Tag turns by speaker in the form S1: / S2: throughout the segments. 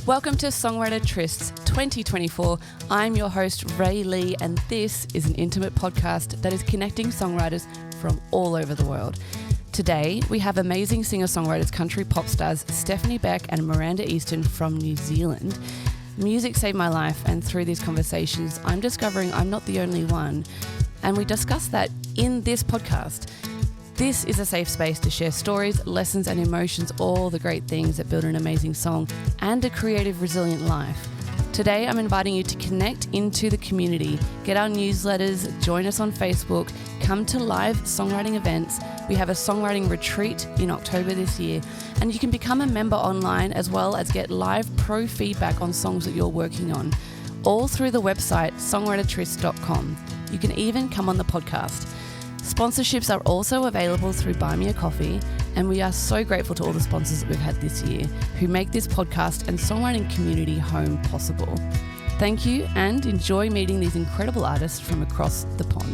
S1: Welcome to Songwriter Trysts 2024. I'm your host, Rae Leigh, and this is an intimate podcast that is connecting songwriters from all over the world. Today, we have amazing singer-songwriters, country pop stars Stephanie Beck and Miranda Easten from New Zealand. Music saved my life, and through these conversations, I'm discovering I'm not the only one. And we discuss that in this podcast. This is a safe space to share stories, lessons and emotions, all the great things that build an amazing song and a creative, resilient life. Today, I'm inviting you to connect into the community, get our newsletters, join us on Facebook, come to live songwriting events. We have a songwriting retreat in October this year, and you can become a member online as well as get live pro feedback on songs that you're working on, all through the website songwritertrysts.com. You can even come on the podcast. Sponsorships are also available through Buy Me a Coffee, and we are so grateful to all the sponsors that we've had this year who make this podcast and songwriting community home possible. Thank you, and enjoy meeting these incredible artists from across the pond.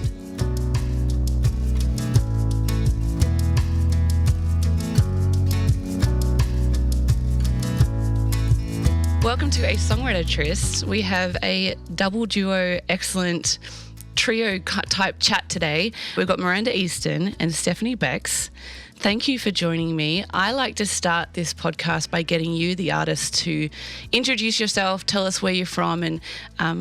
S1: Welcome to a Songwriter Tryst. We have a double duo, excellent trio type chat today. We've got Miranda Easten and Stephanie Beck. Thank you for joining me. I like to start this podcast by getting you, the artist, to introduce yourself, tell us where you're from and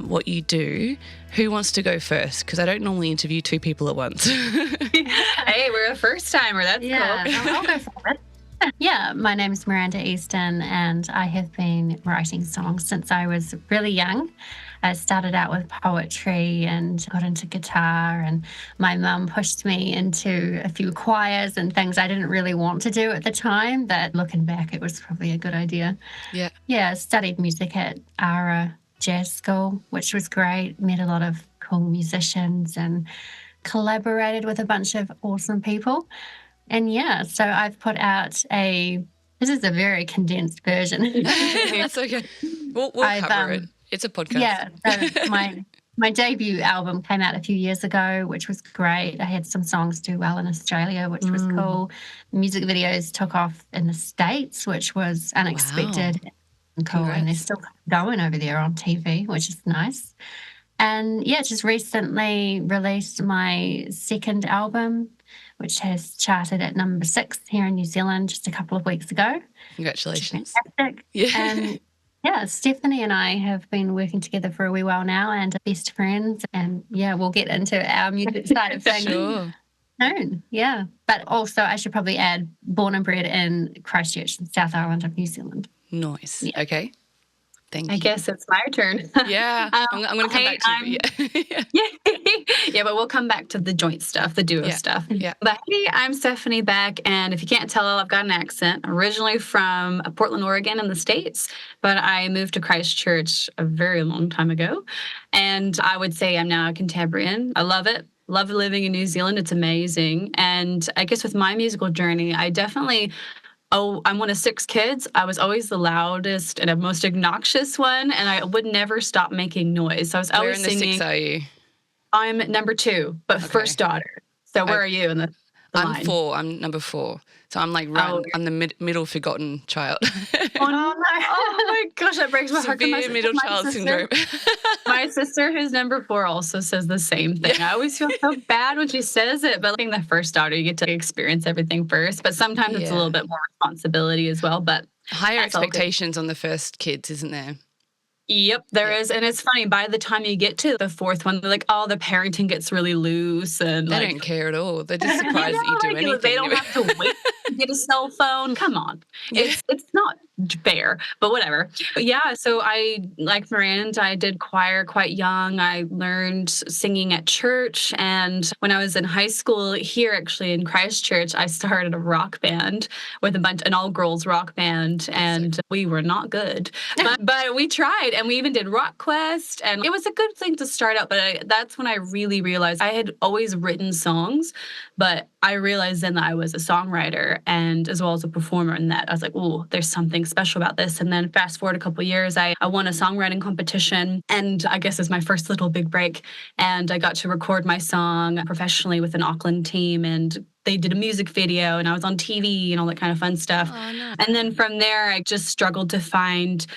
S1: what you do. Who wants to go first? Because I don't normally interview two people at once.
S2: Hey, we're a first timer. That's cool.
S3: I'll go for it. Yeah, my name's Miranda Easten, and I have been writing songs since I was really young. I started out with poetry and got into guitar, and my mum pushed me into a few choirs and things I didn't really want to do at the time, but looking back, it was probably a good idea. Yeah, studied music at ARA Jazz School, which was great, met a lot of cool musicians and collaborated with a bunch of awesome people. And yeah, so I've put out this is a very condensed version.
S1: That's okay. We'll cover it. It's a podcast.
S3: Yeah, so my debut album came out a few years ago, which was great. I had some songs do well in Australia, which was cool. Music videos took off in the States, which was unexpected and cool. Congrats. And they're still going over there on TV, which is nice. And yeah, just recently released my second album, which has charted at number 6 here in New Zealand just a couple of weeks ago.
S1: Congratulations.
S3: Fantastic.
S1: Yeah.
S3: And yeah, Stephanie and I have been working together for a wee while now and are best friends. And yeah, we'll get into our music side of things soon. Yeah. But also, I should probably add, born and bred in Christchurch in South Island of New Zealand.
S1: Nice. Yeah. Okay. Thank you.
S2: I guess it's my turn.
S1: Yeah. I'm going to come back to you.
S2: Yeah, but we'll come back to the joint stuff, the duo stuff.
S1: Yeah.
S2: But hey, I'm Stephanie Beck, and if you can't tell, I've got an accent. Originally from Portland, Oregon in the States, but I moved to Christchurch a very long time ago. And I would say I'm now a Cantabrian. I love it. Love living in New Zealand. It's amazing. And I guess with my musical journey, I'm one of 6 kids. I was always the loudest and the most obnoxious one, and I would never stop making noise. So I was always singing.
S1: Where in the 6 are you?
S2: I'm number 2, but first daughter. So where are you in the line?
S1: I'm 4. I'm number 4. So I'm like I'm the middle forgotten child.
S2: Oh no! Oh my gosh, that breaks my heart.
S1: Severe middle child syndrome.
S2: My sister, who's number 4, also says the same thing. I always feel so bad when she says it, but being the first daughter, you get to experience everything first. But sometimes it's a little bit more responsibility as well. But
S1: higher expectations on the first kids, isn't there?
S2: Yep, there is. And it's funny, by the time you get to the 4th one, they're like, oh, the parenting gets really loose. And
S1: they don't care at all. They're just surprised that you do anything.
S2: They don't have to wait to get a cell phone. Come on. It's not fair, but whatever. But yeah, so I, like Miranda, I did choir quite young. I learned singing at church. And when I was in high school here, actually in Christchurch, I started a rock band with an all-girls rock band. And we were not good. But we tried. And we even did Rock Quest. And it was a good thing to start out. But that's when I really realized I had always written songs. But I realized then that I was a songwriter and as well as a performer, and that I was like, oh, there's something special about this. And then fast forward a couple of years, I won a songwriting competition, and I guess it's my first little big break. And I got to record my song professionally with an Auckland team, and they did a music video, and I was on TV and all that kind of fun stuff. Oh, no. And then from there, I just struggled to find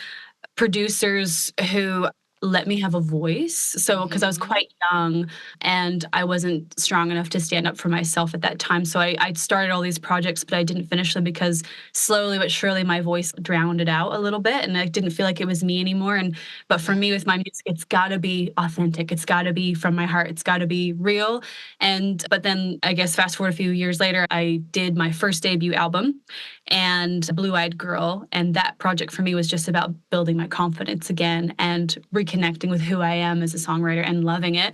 S2: producers who let me have a voice. So, because I was quite young and I wasn't strong enough to stand up for myself at that time. So I started all these projects, but I didn't finish them because slowly but surely my voice drowned it out a little bit. And I didn't feel like it was me anymore. But for me with my music, it's got to be authentic. It's got to be from my heart. It's got to be real. But then I guess fast forward a few years later, I did my first debut album and Blue Eyed Girl. And that project for me was just about building my confidence again and reconnecting with who I am as a songwriter and loving it.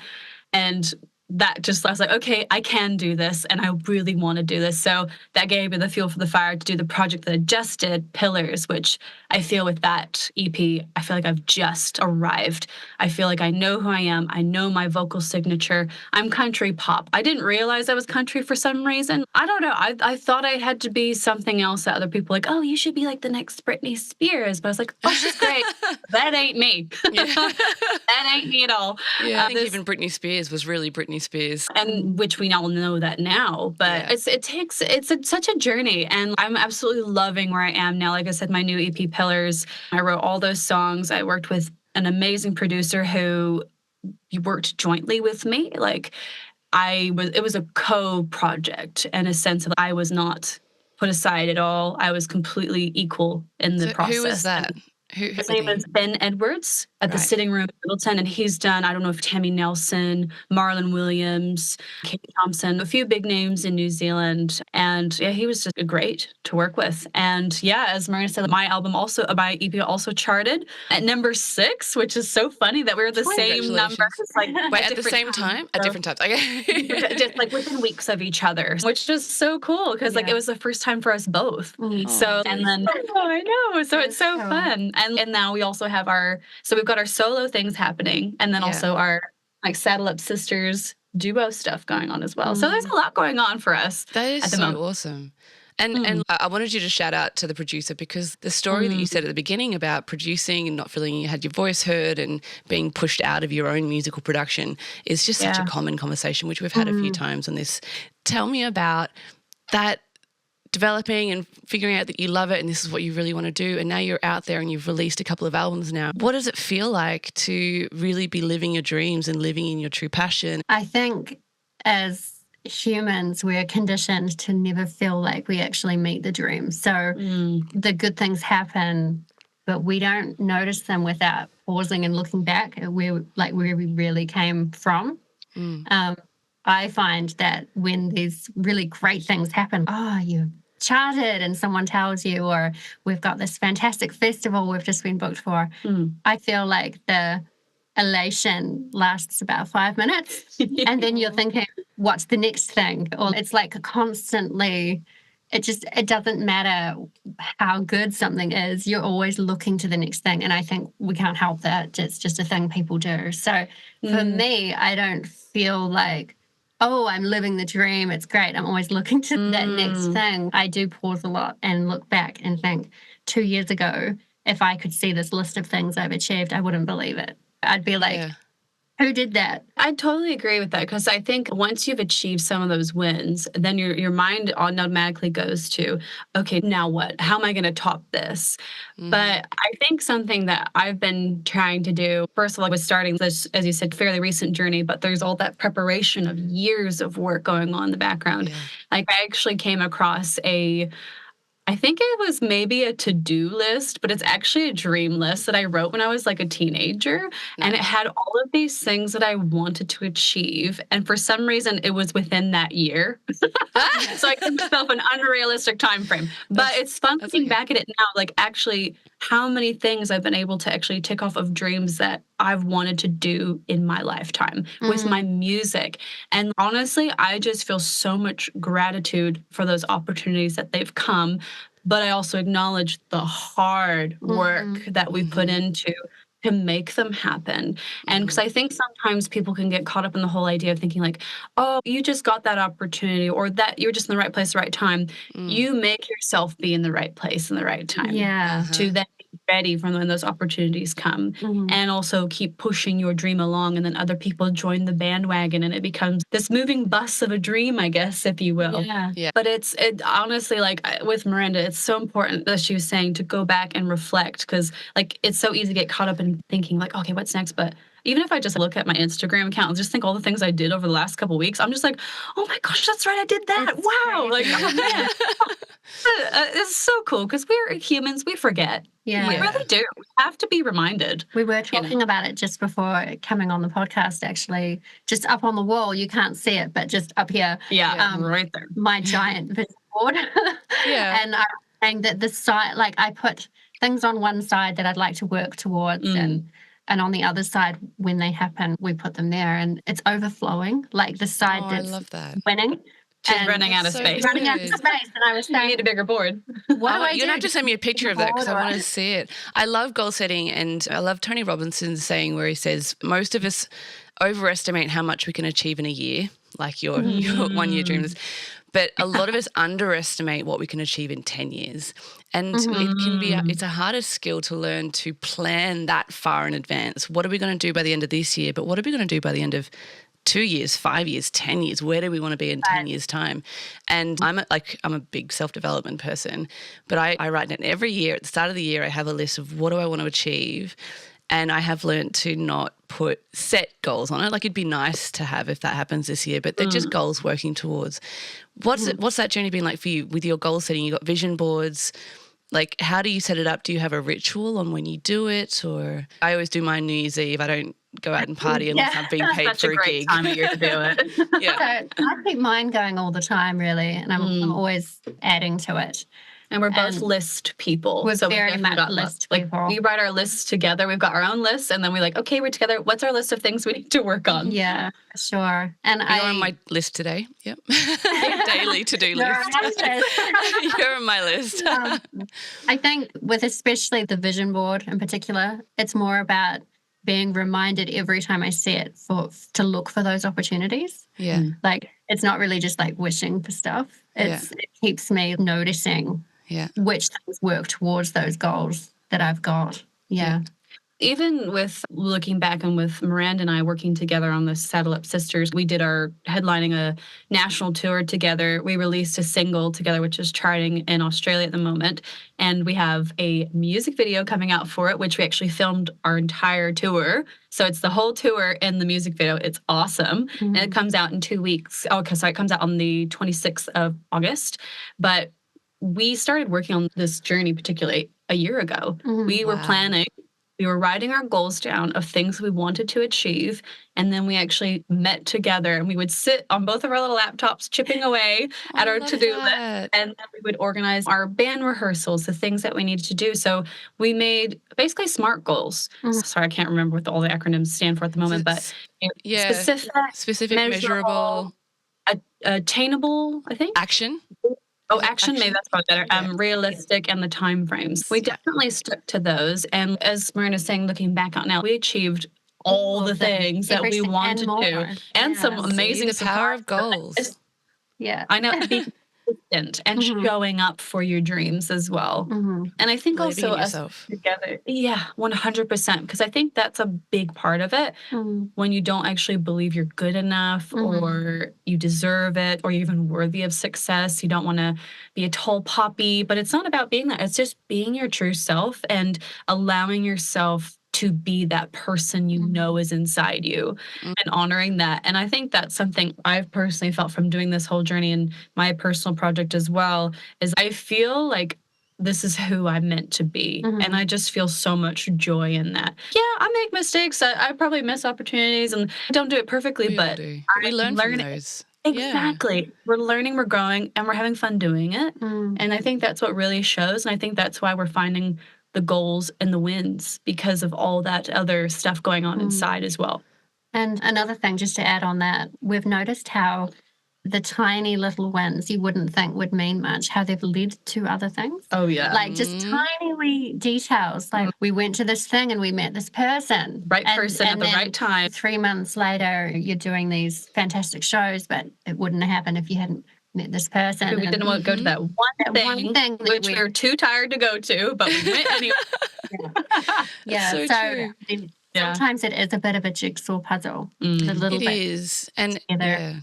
S2: And that just, I was like, okay, I can do this and I really want to do this. So that gave me the fuel for the fire to do the project that I just did, Pillars, which I feel with that EP, I feel like I've just arrived. I feel like I know who I am. I know my vocal signature. I'm country pop. I didn't realize I was country for some reason. I don't know. I thought I had to be something else that other people like, oh, you should be like the next Britney Spears. But I was like, oh, she's great. That ain't me. That ain't me at all.
S1: Yeah, I think even Britney Spears was really Britney Spears.
S2: And which we all know that now, but it's such a journey, and I'm absolutely loving where I am now. Like I said, my new EP Pillars, I wrote all those songs. I worked with an amazing producer who worked jointly with me. Like it was a co-project in a sense of I was not put aside at all. I was completely equal in the process.
S1: Who was that?
S2: His name is Ben Edwards at the Sitting Room in Middleton, and he's done, I don't know if Tammy Nelson, Marlon Williams, Kate Thompson, a few big names in New Zealand. And yeah, he was just great to work with. And yeah, as Miranda said, my EP also charted at number 6, which is so funny that we were the same numbers.
S1: Like, wait, at the same time? At different times. Okay.
S2: Just like within weeks of each other, which is so cool because like it was the first time for us both. So, and then, I know. So it's so fun. And now we also have we've got our solo things happening and then also our like Saddle Up Sisters duo stuff going on as well. So there's a lot going on for us.
S1: That is so awesome. And I wanted you to shout out to the producer because the story that you said at the beginning about producing and not feeling you had your voice heard and being pushed out of your own musical production is just such a common conversation, which we've had a few times on this. Tell me about that developing and figuring out that you love it and this is what you really want to do, and now you're out there and you've released a couple of albums now. What does it feel like to really be living your dreams and living in your true passion?
S3: I think as humans, we're conditioned to never feel like we actually meet the dream. So the good things happen, but we don't notice them without pausing and looking back at where we really came from. I find that when these really great things happen, you charted and someone tells you, or we've got this fantastic festival we've just been booked for, I feel like the elation lasts about 5 minutes and then you're thinking, what's the next thing? Or it's like constantly, it doesn't matter how good something is, you're always looking to the next thing. And I think we can't help that. It's just a thing people do. So for me, I don't feel like, oh, I'm living the dream, it's great. I'm always looking to that next thing. I do pause a lot and look back and think 2 years ago, if I could see this list of things I've achieved, I wouldn't believe it. I'd be like, who did that?
S2: I totally agree with that because I think once you've achieved some of those wins, then your mind automatically goes to, okay, now what? How am I going to top this? But I think something that I've been trying to do, first of all, was starting this, as you said, fairly recent journey, but there's all that preparation of years of work going on in the background. Like I actually came across I think it was maybe a to-do list, but it's actually a dream list that I wrote when I was like a teenager. And it had all of these things that I wanted to achieve. And for some reason, it was within that year. So I gave myself an unrealistic time frame. But it's fun looking back at it now, like actually how many things I've been able to actually tick off of dreams that I've wanted to do in my lifetime with my music. And honestly, I just feel so much gratitude for those opportunities that they've come. But I also acknowledge the hard work that we put into to make them happen. And because I think sometimes people can get caught up in the whole idea of thinking like, oh, you just got that opportunity or that you're just in the right place at the right time. You make yourself be in the right place in the right time to then be ready for when those opportunities come, and also keep pushing your dream along, and then other people join the bandwagon and it becomes this moving bus of a dream, I guess, if you will.
S1: Yeah.
S2: But it honestly, like with Miranda, it's so important that she was saying to go back and reflect, because like it's so easy to get caught up in thinking like, okay, what's next? But even if I just look at my Instagram account and just think all the things I did over the last couple of weeks, I'm just like, oh my gosh, that's right, I did that.
S3: It's
S2: wow.
S3: crazy.
S2: Like, oh man. It's so cool because we're humans, we forget.
S3: Yeah.
S2: We really do. We have to be reminded.
S3: We were talking about it just before coming on the podcast, actually. Just up on the wall, you can't see it, but just up here.
S2: Yeah, right there.
S3: My giant vision board.
S1: Yeah.
S3: And I'm saying that the side, like I put things on one side that I'd like to work towards, and on the other side, when they happen, we put them there, and it's overflowing. Like the side
S1: I
S3: that's
S1: love that.
S3: winning.
S2: She's running out of space.
S3: Running out of space, and I was
S2: You
S3: saying,
S2: need a bigger board.
S3: what do I do?
S1: You're going to have to send me a picture of that because I want to
S3: Board
S1: see it. I love goal setting, and I love Tony Robinson's saying where he says most of us overestimate how much we can achieve in a year, like your 1 year dreams. But a lot of us underestimate what we can achieve in 10 years. And it can be, it's a harder skill to learn to plan that far in advance. What are we going to do by the end of this year? But what are we going to do by the end of 2 years, 5 years, 10 years? Where do we want to be in 10 years' time? And I'm a big self-development person, but I write down every year, at the start of the year, I have a list of what do I want to achieve. And I have learned to not put set goals on it. Like it'd be nice to have if that happens this year, but they're just goals working towards. What's that journey been like for you with your goal setting? You got vision boards. Like how do you set it up? Do you have a ritual on when you do it? Or I always do mine New Year's Eve. I don't go out and party unless I've been paid
S2: Such
S1: for
S2: a
S1: a
S2: great
S1: gig.
S2: time of year to do it.
S1: Yeah.
S3: So I keep mine going all the time, really, and I'm always adding to it.
S2: And we're both list people.
S3: We're
S2: so
S3: very
S2: we've
S3: much
S2: got
S3: list
S2: like
S3: people.
S2: we write our lists together. We've got our own lists, and then we're like, okay, we're together. What's our list of things we need to work on?
S3: Yeah, sure. And
S1: You're on my list today. Yep. Daily to-do list. You're on my list.
S3: I think with especially the vision board in particular, it's more about being reminded every time I see it to look for those opportunities.
S1: Yeah.
S3: Like it's not really just like wishing for stuff. It keeps me noticing which things work towards those goals that I've got. Yeah.
S2: Even with looking back and with Miranda and I working together on the Saddle Up Sisters, we did our headlining a national tour together. We released a single together, which is charting in Australia at the moment. And we have a music video coming out for it, which we actually filmed our entire tour. So it's the whole tour and the music video. It's awesome. And it comes out in 2 weeks. Okay, so it comes out on the 26th of August. But we started working on this journey particularly a year ago. We were planning. We were writing our goals down of things we wanted to achieve, and then we actually met together and we would sit on both of our little laptops chipping away at our to-do list, and then we would organize our band rehearsals, the things that we needed to do. So we made basically SMART goals. Sorry, I can't remember what all the acronyms stand for at the moment, but
S1: specific, measurable,
S2: attainable, I think.
S1: Action.
S2: Action, maybe that's probably better. Realistic and the time frames. We definitely stuck to those. And as Miranda's saying, looking back on now, we achieved all the things that we wanted to do. And some amazing
S1: the power of goals.
S3: Yeah.
S2: I know. Be consistent and showing up for your dreams as well. And I think
S1: Believing
S2: also
S1: in
S2: us
S1: yourself.
S2: together. Yeah, 100%. Because I think that's a big part of it. When you don't actually believe you're good enough or you deserve it or you're even worthy of success. You don't want to be a tall poppy. But it's not about being that. It's just being your true self and allowing yourself to be that person you know is inside you and honoring that. And I think that's something I've personally felt from doing this whole journey and my personal project as well, is I feel like this is who I'm meant to be. And I just feel so much joy in that. Yeah, I make mistakes. I probably miss opportunities and I don't do it perfectly, but
S1: we learn from those.
S2: Exactly. Yeah. We're learning, we're growing, and we're having fun doing it. And I think that's what really shows. And I think that's why we're finding the goals and the wins because of all that other stuff going on inside as well.
S3: And another thing, just to add on that, we've noticed how the tiny little wins you wouldn't think would mean much, how they've led to other things.
S2: Oh, yeah.
S3: Like just tiny wee details. Like we went to this thing and we met this person.
S2: Right person at the right time.
S3: 3 months later, you're doing these fantastic shows, but it wouldn't have happened if you hadn't met this person.
S2: We didn't want to go to that one thing which we were too tired to go to, but we went anyway.
S3: Yeah,
S1: so true.
S3: Sometimes it is a bit of a jigsaw puzzle. A little
S1: It
S3: bit
S1: is. And
S3: together.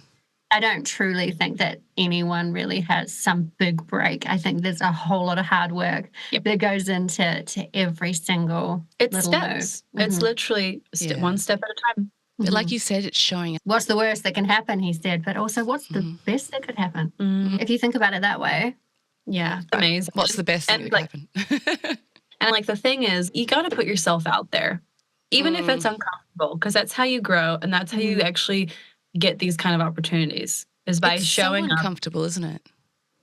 S3: I don't truly think that anyone really has some big break. I think there's a whole lot of hard work that goes into every single little
S2: steps.
S3: move.
S2: It's literally one step at a time.
S1: But like you said, it's showing.
S3: What's the worst that can happen, he said, but also what's the best that could happen? If you think about it that way.
S2: Yeah, amazing.
S1: What's the best thing that could happen?
S2: And like the thing is, you got to put yourself out there, even if it's uncomfortable, because that's how you grow and that's how you actually get these kind of opportunities, is by showing
S1: so uncomfortable, isn't it?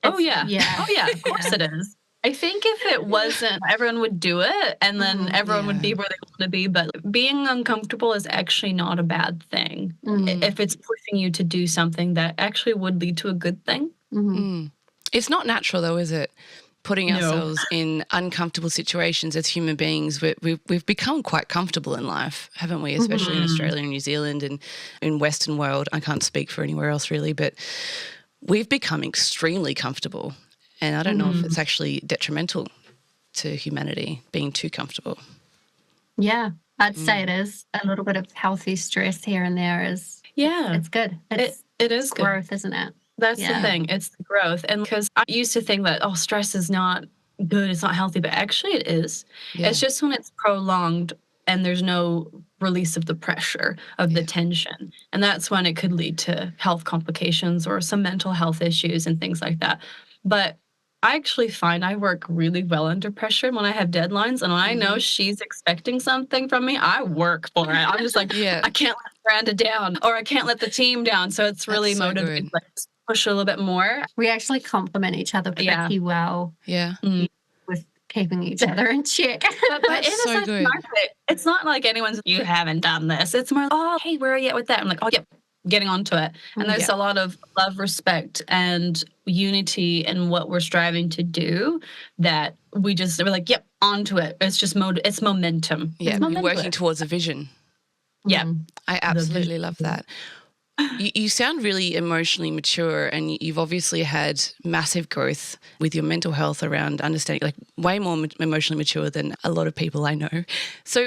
S2: Oh yeah. Oh yeah, of course it is. I think if it wasn't, everyone would do it and then everyone would be where they want to be. But being uncomfortable is actually not a bad thing if it's pushing you to do something that actually would lead to a good thing.
S1: It's not natural though, is it? Putting ourselves in uncomfortable situations as human beings. We've become quite comfortable in life, haven't we? Especially in Australia and New Zealand and in Western world. I can't speak for anywhere else really, but we've become extremely comfortable. And I don't know if it's actually detrimental to humanity, being too comfortable.
S3: Yeah, I'd say it is. A little bit of healthy stress here and there is, it's good.
S2: It is
S3: growth, isn't it?
S2: That's the thing. It's the growth. And because I used to think that, stress is not good, it's not healthy, but actually it is. Yeah. It's just when it's prolonged and there's no release of the pressure, of the tension. And that's when it could lead to health complications or some mental health issues and things like that. But I actually find I work really well under pressure when I have deadlines. And when I know she's expecting something from me, I work for it. I'm just like, I can't let Miranda down or I can't let the team down. So it's really motivating. Like, push a little bit more.
S3: We actually complement each other pretty well.
S1: Yeah.
S3: With keeping each other in check.
S2: But it's so good. It's not like anyone's, you haven't done this. It's more, hey, where are you at with that? I'm like, getting onto it. And there's a lot of love, respect, and unity in what we're striving to do that we're like, onto it. It's just it's momentum.
S1: Yeah, working towards a vision.
S2: Yeah.
S1: I absolutely love that. You sound really emotionally mature and you've obviously had massive growth with your mental health around understanding, like way more emotionally mature than a lot of people I know. So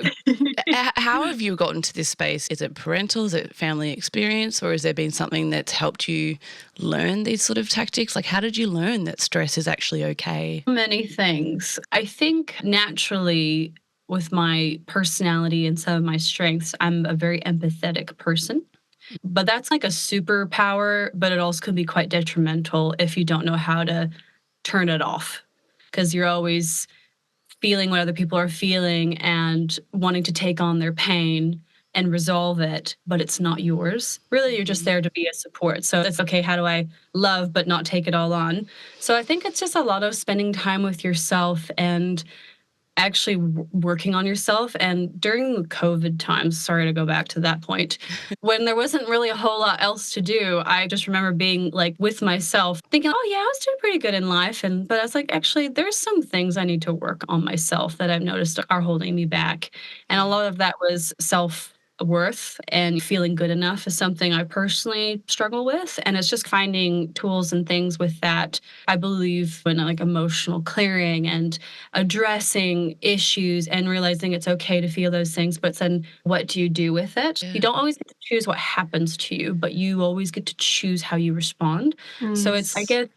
S1: how have you gotten to this space? Is it parental? Is it family experience? Or has there been something that's helped you learn these sort of tactics? Like how did you learn that stress is actually okay?
S2: Many things. I think naturally with my personality and some of my strengths, I'm a very empathetic person. But that's like a superpower, but it also can be quite detrimental if you don't know how to turn it off because you're always feeling what other people are feeling and wanting to take on their pain and resolve it, but it's not yours. Really, you're just there to be a support. So it's okay, how do I love but not take it all on? So I think it's just a lot of spending time with yourself and actually working on yourself. And during the COVID times, sorry to go back to that point, when there wasn't really a whole lot else to do, I just remember being like with myself thinking, I was doing pretty good in life. But I was like, actually, there's some things I need to work on myself that I've noticed are holding me back. And a lot of that was self-worth and feeling good enough is something I personally struggle with. And it's just finding tools and things with that. I believe in like emotional clearing and addressing issues and realizing it's okay to feel those things, but then what do you do with it? You don't always get to choose what happens to you, but you always get to choose how you respond. So it's, I guess,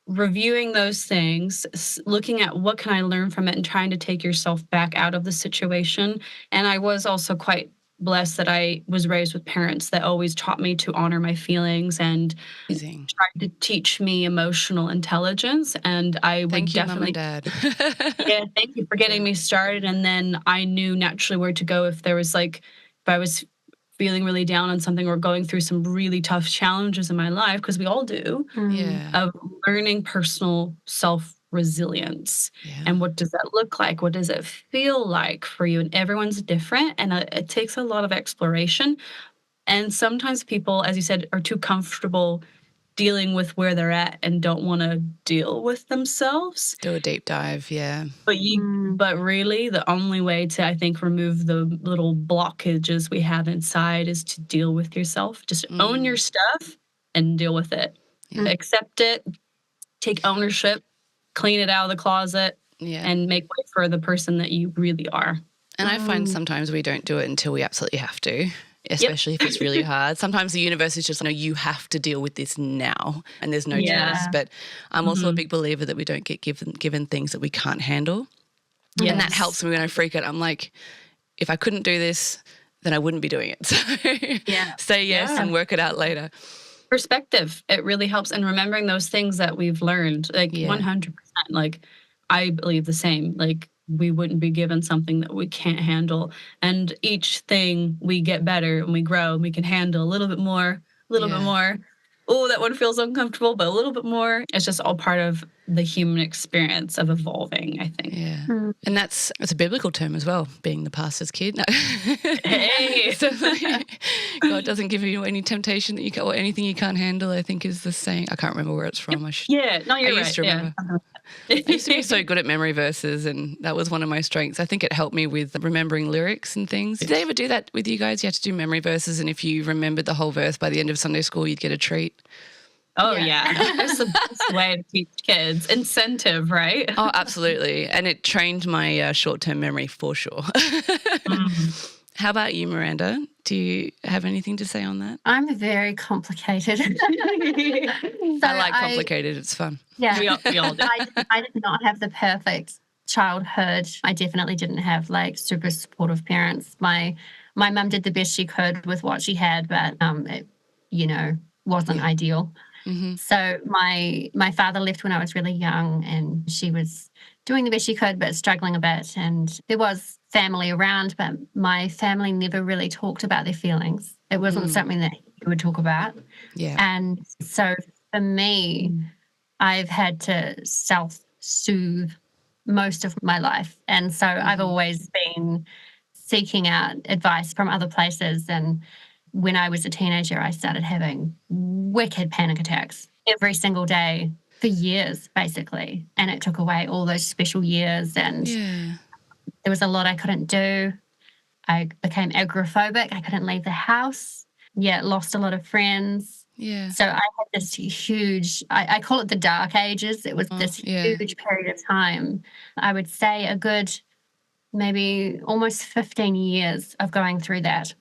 S2: reviewing those things, looking at what can I learn from it and trying to take yourself back out of the situation. And I was also quite blessed that I was raised with parents that always taught me to honor my feelings and tried to teach me emotional intelligence. And I would definitely,
S1: Mom and Dad.
S2: thank you for getting me started. And then I knew naturally where to go if there was if I was feeling really down on something or going through some really tough challenges in my life, because we all do, of learning personal self-resilience. And what does that look like? What does it feel like for you? And everyone's different, and it takes a lot of exploration. And sometimes people, as you said, are too comfortable dealing with where they're at and don't want to deal with themselves.
S1: Do a deep dive,
S2: But really, the only way to, I think, remove the little blockages we have inside is to deal with yourself. Just own your stuff and deal with it. Accept it, take ownership, clean it out of the closet, and make way for the person that you really are.
S1: And I find sometimes we don't do it until we absolutely have to, especially if it's really hard. Sometimes the universe is just, you have to deal with this now and there's no choice. But I'm also a big believer that we don't get given things that we can't handle. Yes. And that helps me when I freak out. I'm like, if I couldn't do this, then I wouldn't be doing it. So say yes and work it out later.
S2: Perspective, it really helps. And remembering those things that we've learned, 100%. I believe the same. We wouldn't be given something that we can't handle. And each thing we get better and we grow and we can handle a little bit more, bit more. Oh, that one feels uncomfortable, but a little bit more. It's just all part of the human experience of evolving, I think.
S1: Yeah. And that's a biblical term as well, being the pastor's kid. No.
S2: Hey!
S1: So, God doesn't give you any temptation that you can, or anything you can't handle, I think is the saying. I can't remember where it's from.
S2: You're right.
S1: I used to remember. I used to be so good at memory verses, and that was one of my strengths. I think it helped me with remembering lyrics and things. Did they ever do that with you guys? You had to do memory verses, and if you remembered the whole verse by the end of Sunday school, you'd get a treat.
S2: Oh, yeah. That's the best way to teach kids. Incentive, right?
S1: Oh, absolutely. And it trained my short-term memory for sure. How about you, Miranda? Do you have anything to say on that?
S3: I'm very complicated.
S1: I like complicated. It's fun.
S3: Yeah.
S2: We all do.
S3: I did not have the perfect childhood. I definitely didn't have super supportive parents. My mum did the best she could with what she had, but it, wasn't ideal. Mm-hmm. So my father left when I was really young, and she was doing the best she could, but struggling a bit. And there was family around, but my family never really talked about their feelings. It wasn't something that you would talk about. Yeah. And so for me, I've had to self-soothe most of my life. And so I've always been seeking out advice from other places. And when I was a teenager, I started having wicked panic attacks every single day for years, basically. And it took away all those special years. And there was a lot I couldn't do. I became agoraphobic. I couldn't leave the house. Lost a lot of friends. Yeah. So I had this huge, I call it the dark ages. It was this huge period of time. I would say a good maybe almost 15 years of going through that,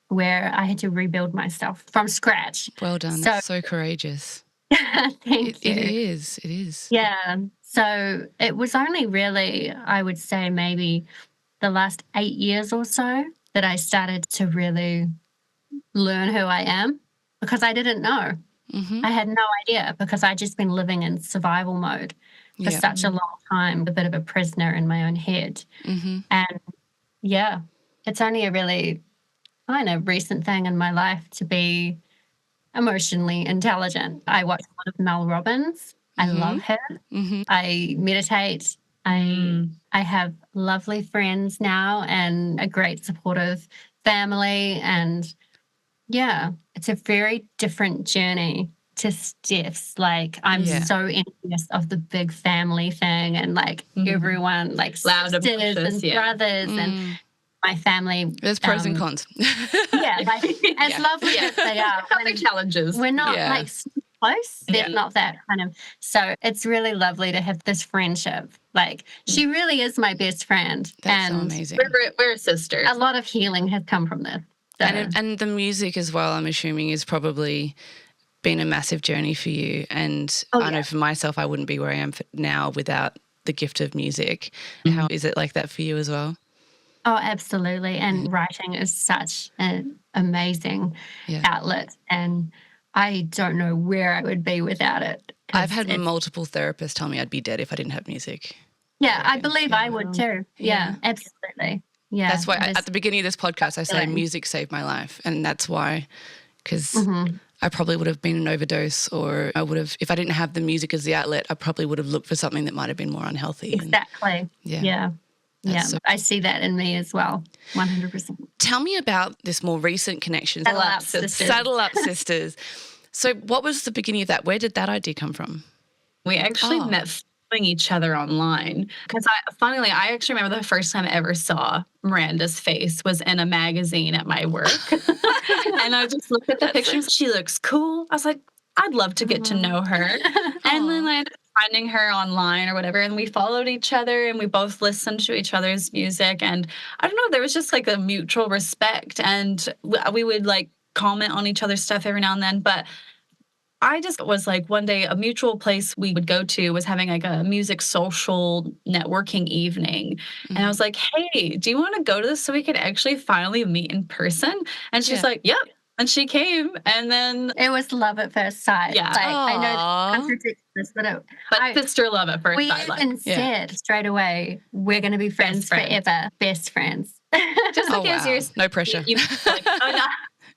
S3: where I had to rebuild myself from scratch.
S1: Well done. That's so courageous.
S3: Thank you.
S1: It is.
S3: Yeah. So it was only really, I would say, maybe the last 8 years or so that I started to really learn who I am, because I didn't know. Mm-hmm. I had no idea, because I'd just been living in survival mode for such a long time, a bit of a prisoner in my own head. Mm-hmm. And it's only a really kind of recent thing in my life to be emotionally intelligent. I watch a lot of Mel Robbins. I love her. Mm-hmm. I meditate. I have lovely friends now and a great supportive family. And it's a very different journey to Steph's. I'm so envious of the big family thing, and everyone
S2: loud
S3: sisters and brothers and my family.
S1: There's pros and cons.
S3: As lovely as they are,
S2: the challenges.
S3: We're not close. They're not that kind of. So it's really lovely to have this friendship. She really is my best friend.
S1: That's so amazing.
S2: We're sisters.
S3: A lot of healing has come from this. So.
S1: And the music as well, I'm assuming, is probably been a massive journey for you. And I know for myself, I wouldn't be where I am now without the gift of music. Mm-hmm. How is it like that for you as well?
S3: Oh, absolutely. And writing is such an amazing outlet. And I don't know where I would be without it.
S1: I've had multiple therapists tell me I'd be dead if I didn't have music.
S3: Yeah, I believe I would too. Yeah, absolutely. Yeah.
S1: That's why at the beginning of this podcast, I say music saved my life. And that's why, because I probably would have been an overdose, or I would have, if I didn't have the music as the outlet, I probably would have looked for something that might have been more unhealthy.
S3: Exactly. I see that in me as well, 100%.
S1: Tell me about this more recent connection.
S3: Saddle Up Sisters.
S1: So what was the beginning of that? Where did that idea come from?
S2: We actually met each other online, because I actually remember the first time I ever saw Miranda's face was in a magazine at my work. And I just looked at the pictures. She looks cool. I was like, I'd love to get to know her. And then I finding her online or whatever, and we followed each other and we both listened to each other's music. And I don't know, there was just like a mutual respect, and we would like comment on each other's stuff every now and then. But I just was like, one day a mutual place we would go to was having like a music social networking evening. And I was like, hey, do you want to go to this so we could actually finally meet in person? And she's like, yep. And she came, and then
S3: it was love at first sight.
S2: Yeah.
S3: Like, I know that contradicts this, but
S2: sister love at first sight.
S3: We even said straight away, we're going to be friends forever, best friends.
S2: Just like as you're
S1: no pressure.
S2: Like, oh, no.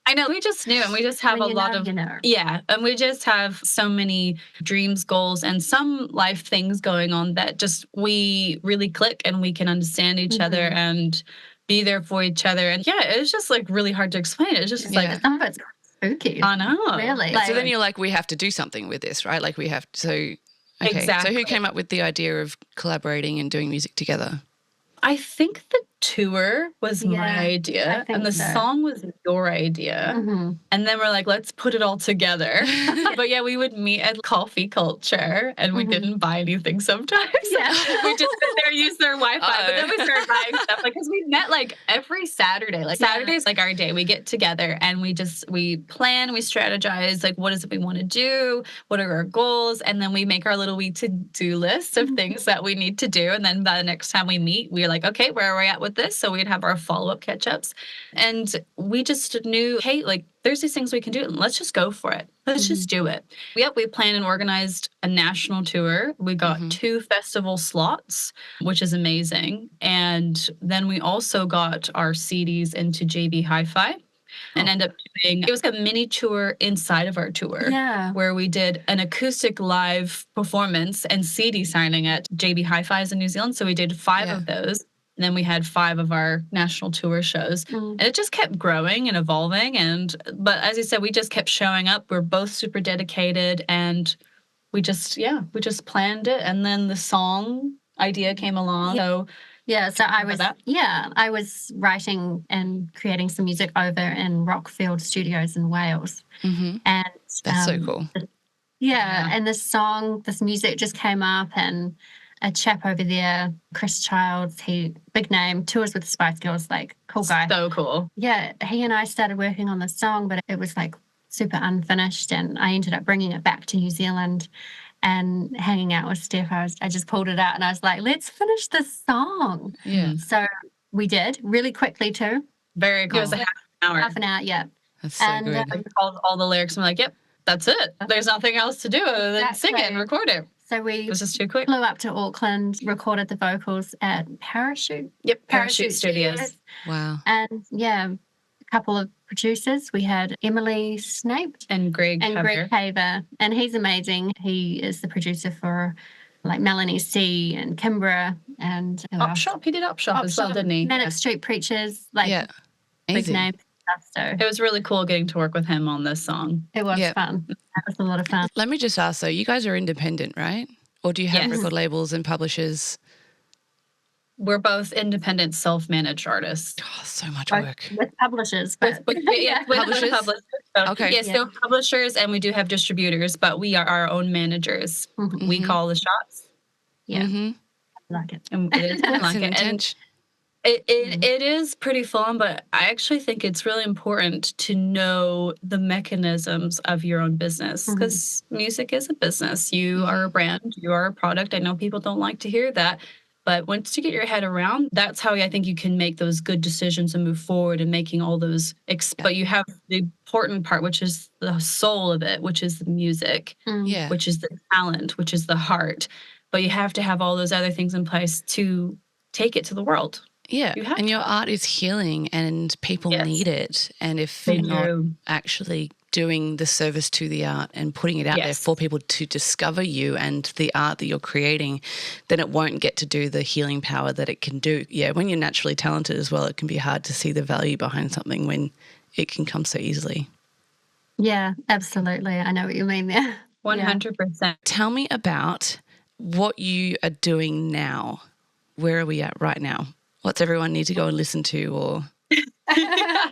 S2: I know, we just knew, and we just have a lot of, and we just have so many dreams, goals, and some life things going on that just we really click and we can understand each other and be there for each other. And it's just like really hard to explain. It's just like,
S3: some of it's spooky.
S2: I know.
S3: Really.
S1: Like, so then you're like, we have to do something with this, right? Like we have to, okay.
S2: Exactly.
S1: So who came up with the idea of collaborating and doing music together?
S2: I think the tour was my idea, and the song was your idea. And then we're like, let's put it all together. But we would meet at Coffee Culture, and we didn't buy anything sometimes. We just sit there, use their Wi-Fi, but then we started buying stuff because we met like every Saturday. Like Saturday's like our day. We get together and we plan, we strategize, like what is it we want to do, what are our goals, and then we make our little wee to-do list of things that we need to do. And then by the next time we meet, we're like, okay, where are we at with this? So we'd have our follow-up catch-ups. And we just knew, hey, like there's these things we can do, and let's just go for it. Let's just do it. We planned and organized a national tour. We got 2 festival slots, which is amazing. And then we also got our CDs into JB Hi-Fi. And end up doing, it was a mini tour inside of our tour where we did an acoustic live performance and CD signing at JB Hi-Fi's in New Zealand. So we did 5 of those. And then we had 5 of our national tour shows. And it just kept growing and evolving. But as you said, we just kept showing up. We're both super dedicated, and we just planned it. And then the song idea came along. So
S3: so I was writing and creating some music over in Rockfield Studios in Wales. And
S1: that's so cool.
S3: And this music just came up, and a chap over there, Chris Childs, big name, tours with the Spice Girls, like cool guy.
S2: So cool.
S3: Yeah, he and I started working on the song, but it was like super unfinished, and I ended up bringing it back to New Zealand and hanging out with Steph. I just pulled it out and I was like, let's finish this song.
S1: Yeah.
S3: So we did really quickly too.
S2: Very cool. It was a
S3: half an hour, yeah.
S1: That's so good.
S2: We called all the lyrics and we're like, yep, that's it. There's nothing else to do other than sing it and record it.
S3: So
S2: it was just too quick.
S3: Flew up to Auckland, recorded the vocals at Parachute.
S2: Yep, Parachute Studios.
S1: Wow.
S3: And a couple of producers. We had Emily Snape
S2: and Greg
S3: Haver. And he's amazing. He is the producer for like Melanie C and Kimbra and
S2: Upshop. He did Upshop as well, didn't he?
S3: Manic Street Preachers, like big name stuff. So
S2: it was really cool getting to work with him on this song.
S3: It was fun. That was a lot of fun.
S1: Let me just ask though, you guys are independent, right? Or do you have record labels and publishers?
S2: We're both independent, self-managed artists.
S1: Oh, so much work.
S3: With publishers.
S2: With publishers. So,
S1: okay.
S2: So publishers, and we do have distributors, but we are our own managers. We call the shots.
S3: Yeah. I like it.
S2: And it is, I like it. And it is pretty full on, but I actually think it's really important to know the mechanisms of your own business, because music is a business. You are a brand. You are a product. I know people don't like to hear that. But once you get your head around, that's how I think you can make those good decisions and move forward and making all those. But you have the important part, which is the soul of it, which is the music, which is the talent, which is the heart. But you have to have all those other things in place to take it to the world.
S1: Yeah, and your art is healing and people need it. And if you're not actually doing the service to the art and putting it out there for people to discover you and the art that you're creating, then it won't get to do the healing power that it can do. Yeah, when you're naturally talented as well, it can be hard to see the value behind something when it can come so easily.
S3: Yeah, absolutely. I know what you mean there.
S2: 100%.
S1: Tell me about what you are doing now. Where are we at right now? What's everyone need to go and listen to or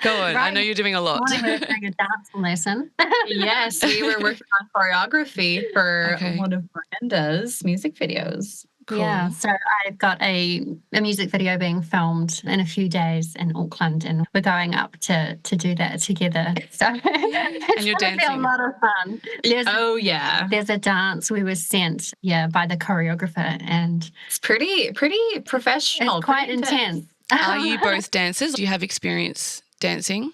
S1: Go on. I know you're doing a lot.
S3: We're doing a dance lesson.
S2: Yes, we were working on choreography for one of Miranda's music videos.
S1: Cool.
S3: Yeah, so I've got a music video being filmed in a few days in Auckland, and we're going up to do that together. So it's
S1: you're
S3: going to be a lot of fun. There's a dance we were sent, by the choreographer, and
S2: it's pretty professional.
S3: It's quite intense.
S1: Are you both dancers? Do you have experience dancing?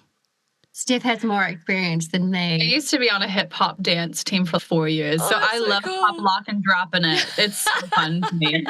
S3: Steph has more experience than me.
S2: I used to be on a hip hop dance team for 4 years, so I love pop, lock, and dropping it. It's so fun to me.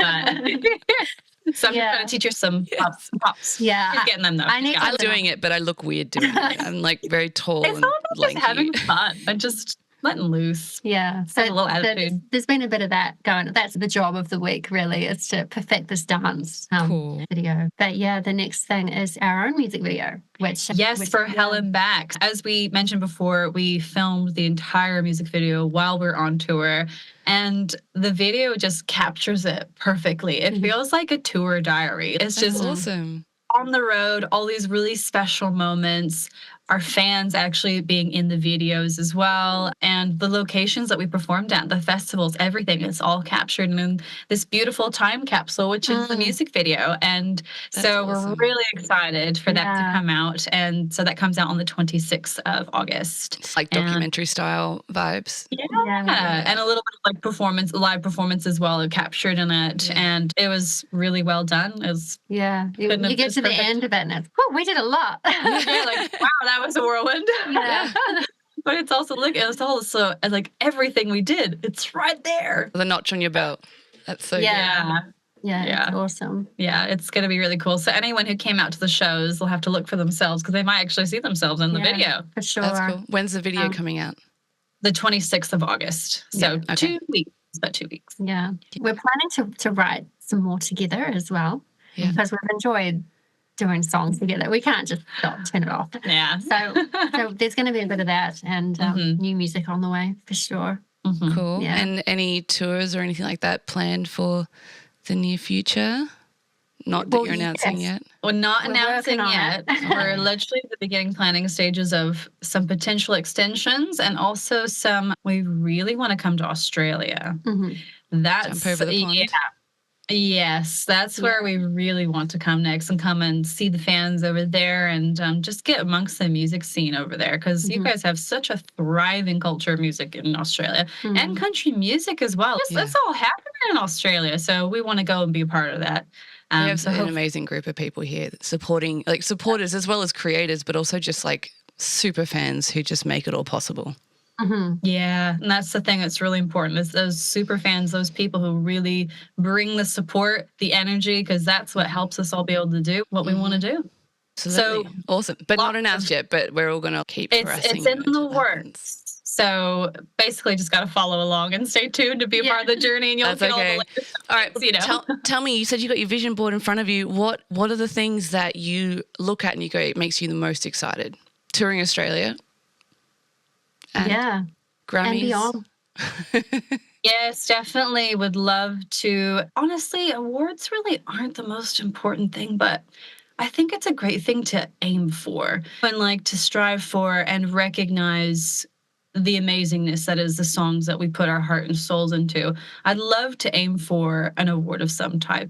S2: So I'm trying to teach you some pops.
S3: Yeah,
S2: you're getting them though.
S1: I'm doing it, but I look weird doing it. I'm like very tall and lanky.
S2: Just having fun. I'm just letting loose.
S3: Yeah, so
S2: a little attitude.
S3: There's been a bit of that going. That's the job of the week, really, is to perfect this dance video. But the next thing is our own music video, which
S2: for Hell and Back. As we mentioned before, we filmed the entire music video while we're on tour, and the video just captures it perfectly. It feels like a tour diary. It's just
S1: awesome.
S2: On the road, all these really special moments, our fans actually being in the videos as well, and the locations that we performed at, the festivals, everything is all captured in this beautiful time capsule, which is the music video. And we're really excited for that to come out. And so that comes out on the 26th of August.
S1: It's like documentary style vibes.
S2: Yeah. And a little bit of like live performance as well captured in it. Yeah. And it was really well done. It was
S3: you get to the end of it and it's, we did a lot.
S2: You're like, wow, that was a whirlwind. Yeah. But it's also like everything we did, it's right there.
S1: The notch on your belt. That's so good.
S3: Yeah, it's awesome.
S2: Yeah, it's going to be really cool. So anyone who came out to the shows will have to look for themselves because they might actually see themselves in the video.
S3: For sure.
S1: That's cool. When's the video coming out?
S2: The 26th of August. So 2 weeks. About 2 weeks.
S3: Yeah. We're planning to write some more together as well because we've enjoyed doing songs together. We can't just turn it off.
S2: Yeah.
S3: So there's going to be a bit of that and new music on the way for sure.
S1: Mm-hmm. Cool. Yeah. And any tours or anything like that planned for the near future? Not that you're announcing yet.
S2: We're not announcing yet. We're literally at the beginning planning stages of some potential extensions and also we really want to come to Australia.
S1: Mm-hmm. Jump over the pond.
S2: Yes, that's where we really want to come next and come and see the fans over there and just get amongst the music scene over there because you guys have such a thriving culture of music in Australia and country music as well. It's all happening in Australia, so we want to go and be a part of that.
S1: We have an amazing group of people here supporting, like supporters as well as creators, but also just like super fans who just make it all possible.
S2: Mm-hmm. Yeah, and that's the thing that's really important is those super fans, those people who really bring the support, the energy, because that's what helps us all be able to do what we want to do.
S1: Absolutely. So awesome, but not announced yet. But we're all going to keep harassing.
S2: It's in the works. So basically, just got to follow along and stay tuned to be a part of the journey, and you'll get all the latest.
S1: All right, tell me. You said you got your vision board in front of you. What are the things that you look at and you go, it makes you the most excited? Touring Australia. And Grammys.
S3: And beyond.
S2: Yes, definitely would love to. Honestly, awards really aren't the most important thing, but I think it's a great thing to aim for and to strive for and recognize the amazingness that is the songs that we put our heart and souls into. I'd love to aim for an award of some type,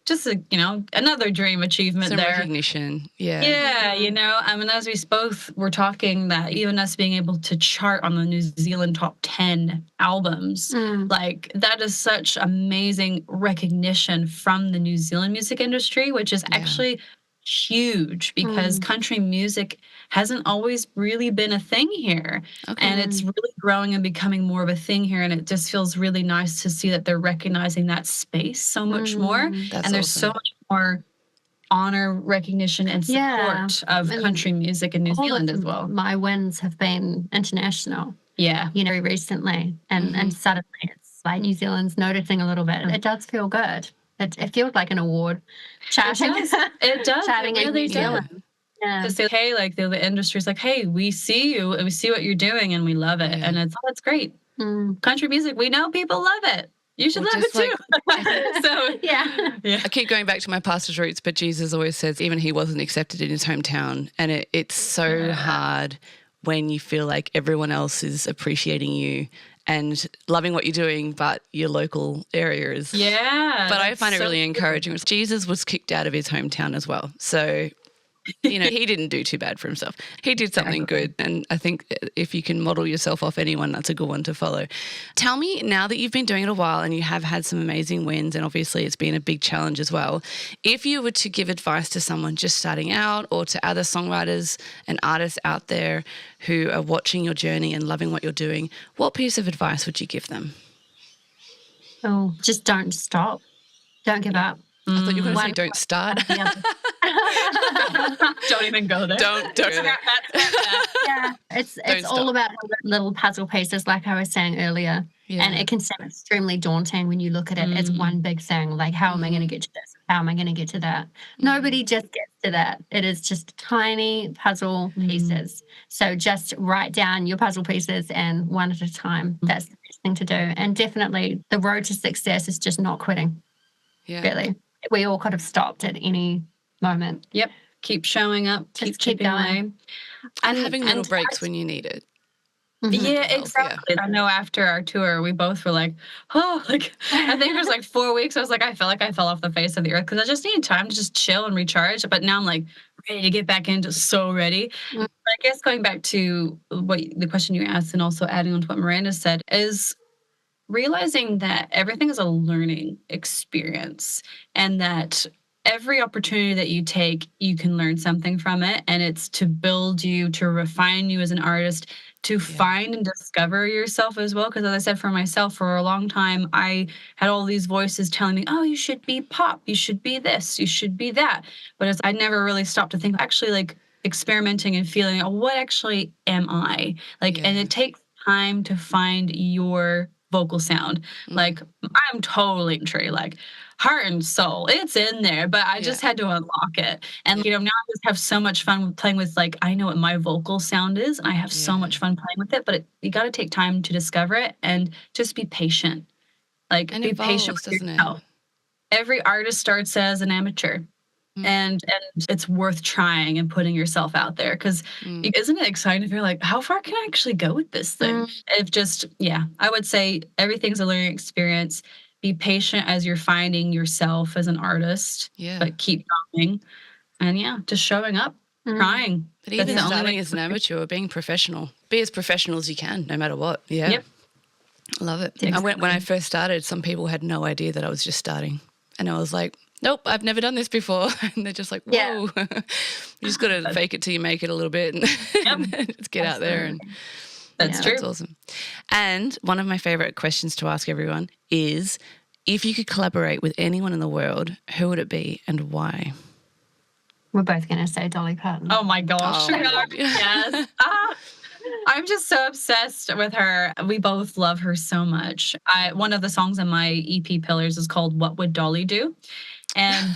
S2: just another dream achievement
S1: some
S2: there.
S1: Recognition.
S2: Yeah. I mean, as we both were talking that even us being able to chart on the New Zealand top 10 albums, that is such amazing recognition from the New Zealand music industry, which is actually huge because country music hasn't always really been a thing here. And it's really growing and becoming more of a thing here. And it just feels really nice to see that they're recognizing that space so much more. And there's so much more honor, recognition, and support of country music in New Zealand as well.
S3: My wins have been international.
S2: Yeah.
S3: Very recently. And suddenly it's like New Zealand's noticing a little bit. It does feel good. It feels like an award. Chatting.
S2: It does.
S3: Chatting
S2: it really
S3: in New Zealand. Yeah.
S2: To say, hey, the industry's like, hey, we see you, and we see what you're doing, and we love it. And it's great. Country music, we know people love it. You should
S1: Or
S2: love it
S1: just, like,
S2: too. So
S3: Yeah.
S1: I keep going back to my pastor's roots, but Jesus always says even he wasn't accepted in his hometown. And it's so hard when you feel like everyone else is appreciating you and loving what you're doing, but your local area is.
S2: Yeah.
S1: But I find it
S2: so
S1: really encouraging. Jesus was kicked out of his hometown as well. So, you know, he didn't do too bad for himself. He did something good. And I think if you can model yourself off anyone, that's a good one to follow. Tell me, now that you've been doing it a while and you have had some amazing wins, and obviously it's been a big challenge as well, if you were to give advice to someone just starting out or to other songwriters and artists out there who are watching your journey and loving what you're doing, what piece of advice would you give them?
S3: Oh, just don't stop. Don't give up.
S1: I thought you were going to say
S3: One-
S1: don't start.
S2: don't even go there.
S1: Don't.
S3: Yeah, it's all about little puzzle pieces, like I was saying earlier.
S1: Yeah.
S3: And it can seem extremely daunting when you look at it as one big thing. Like, how am I going to get to this? How am I going to get to that? Nobody just gets to that. It is just tiny puzzle pieces. So just write down your puzzle pieces, and one at a time. That's the best thing to do. And definitely the road to success is just not quitting.
S1: Yeah.
S3: Really. We all could have stopped at any moment.
S2: Yep. Keep showing up.
S3: Just
S2: Keep
S3: keep going.
S2: away.
S1: And having little breaks when you need it.
S2: Yeah,
S1: help,
S2: exactly. I know after our tour, we both were like, oh, like, I think it was like 4 weeks. I was like, I felt like I fell off the face of the earth because I just needed time to just chill and recharge. But now I'm like ready to get back into, so ready. But I guess going back to the question you asked, and also adding on to what Miranda said, is realizing that everything is a learning experience, and that every opportunity that you take, you can learn something from it. And it's to build you, to refine you as an artist, to find and discover yourself as well. Because as I said, for myself, for a long time, I had all these voices telling me, oh, you should be pop, you should be this, you should be that. But I never really stopped to think, actually, like, experimenting and feeling, oh, what actually am I? Like, and it takes time to find your vocal sound. Like, I'm totally true, like, heart and soul, it's in there, but I just had to unlock it. And you know, now I just have so much fun playing with, like, I know what my vocal sound is, and I have so much fun playing with it. But you got to take time to discover it, and just be patient. Like,
S1: And
S2: be
S1: evolves,
S2: patient with
S1: doesn't
S2: yourself. Every artist starts as an amateur. And it's worth trying and putting yourself out there, because isn't it exciting if you're like, how far can I actually go with this thing? If just, I would say everything's a learning experience. Be patient as you're finding yourself as an artist, but keep going. And just showing up, trying.
S1: But even starting as an amateur or being professional, be as professional as you can, no matter what. Yeah.
S2: Yep.
S1: I love it.
S2: Exactly.
S1: When I first started, some people had no idea that I was just starting. And I was like, nope, I've never done this before. And they're just like, whoa. You just got to fake it till you make it a little bit and just get out there. And
S2: That's true.
S1: That's awesome. And one of my favorite questions to ask everyone is, if you could collaborate with anyone in the world, who would it be and why?
S3: We're both going to say Dolly Parton.
S2: Oh my gosh. Yes. I'm just so obsessed with her. We both love her so much. One of the songs in my EP Pillars is called What Would Dolly Do? And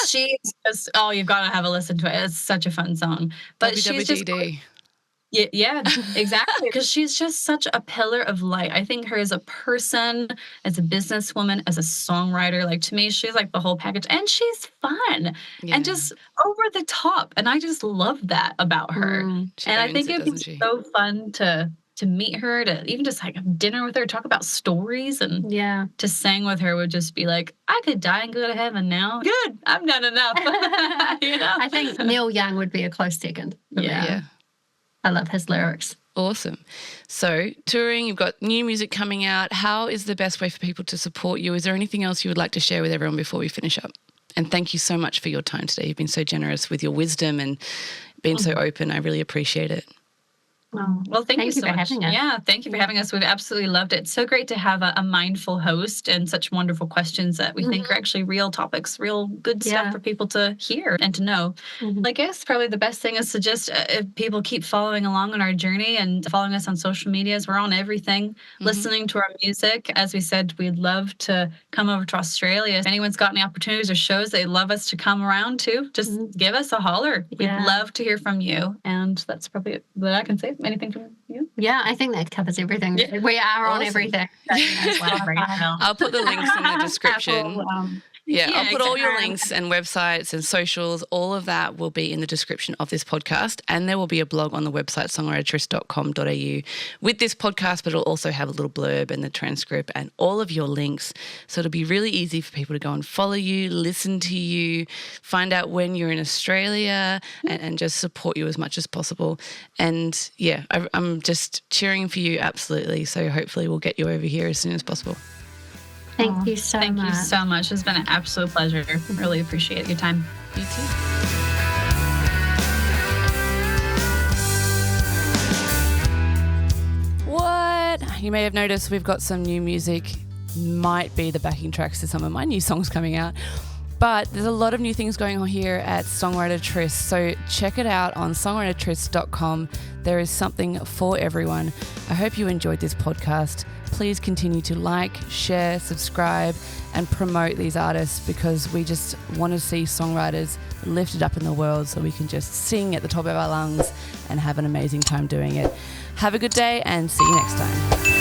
S2: she's just, you've got to have a listen to it. It's such a fun song. But she's just, yeah, exactly. Because she's just such a pillar of light. I think her as a person, as a businesswoman, as a songwriter, like, to me, she's like the whole package. And she's fun and just over the top. And I just love that about her. And I think it'd be so fun to meet her, to even just like have dinner with her, talk about stories, and to sing with her would just be like, I could die and go to heaven now. Good, I've done enough. You know?
S3: I think Neil Young would be a close second.
S1: Yeah.
S3: I love his lyrics.
S1: Awesome. So, touring, you've got new music coming out. How is the best way for people to support you? Is there anything else you would like to share with everyone before we finish up? And thank you so much for your time today. You've been so generous with your wisdom and been so open. I really appreciate it.
S2: Well, thank you so
S3: for
S2: much.
S3: having us.
S2: Yeah, thank you for having us. We've absolutely loved it. It's so great to have a mindful host and such wonderful questions that we think are actually real topics, real good stuff for people to hear and to know. I guess probably the best thing is to just, if people keep following along on our journey and following us on social medias, we're on everything, listening to our music. As we said, we'd love to come over to Australia. If anyone's got any opportunities or shows they'd love us to come around to, just give us a holler. We'd love to hear from you. And that's probably it that I can say. Anything from you?
S3: Yeah, I think that covers everything.
S2: Yeah.
S3: We are on
S1: Awesome.
S3: everything.
S1: I'll put the links in the description.
S3: Apple,
S1: I'll put all your
S3: exactly.
S1: links and websites and socials. All of that will be in the description of this podcast. And there will be a blog on the website, songwritertrysts.com.au, with this podcast, but it'll also have a little blurb and the transcript and all of your links. So it'll be really easy for people to go and follow you, listen to you, find out when you're in Australia, and just support you as much as possible. And yeah, I'm just cheering for you, absolutely. So hopefully we'll get you over here as soon as possible.
S3: Thank you so much.
S2: Thank you so much. It's been an absolute pleasure. Really appreciate your time.
S1: You too. What? You may have noticed we've got some new music. Might be the backing tracks to some of my new songs coming out. But there's a lot of new things going on here at Songwriter Trysts. So check it out on songwritertrysts.com. There is something for everyone. I hope you enjoyed this podcast. Please continue to like, share, subscribe, and promote these artists, because we just want to see songwriters lifted up in the world so we can just sing at the top of our lungs and have an amazing time doing it. Have a good day and see you next time.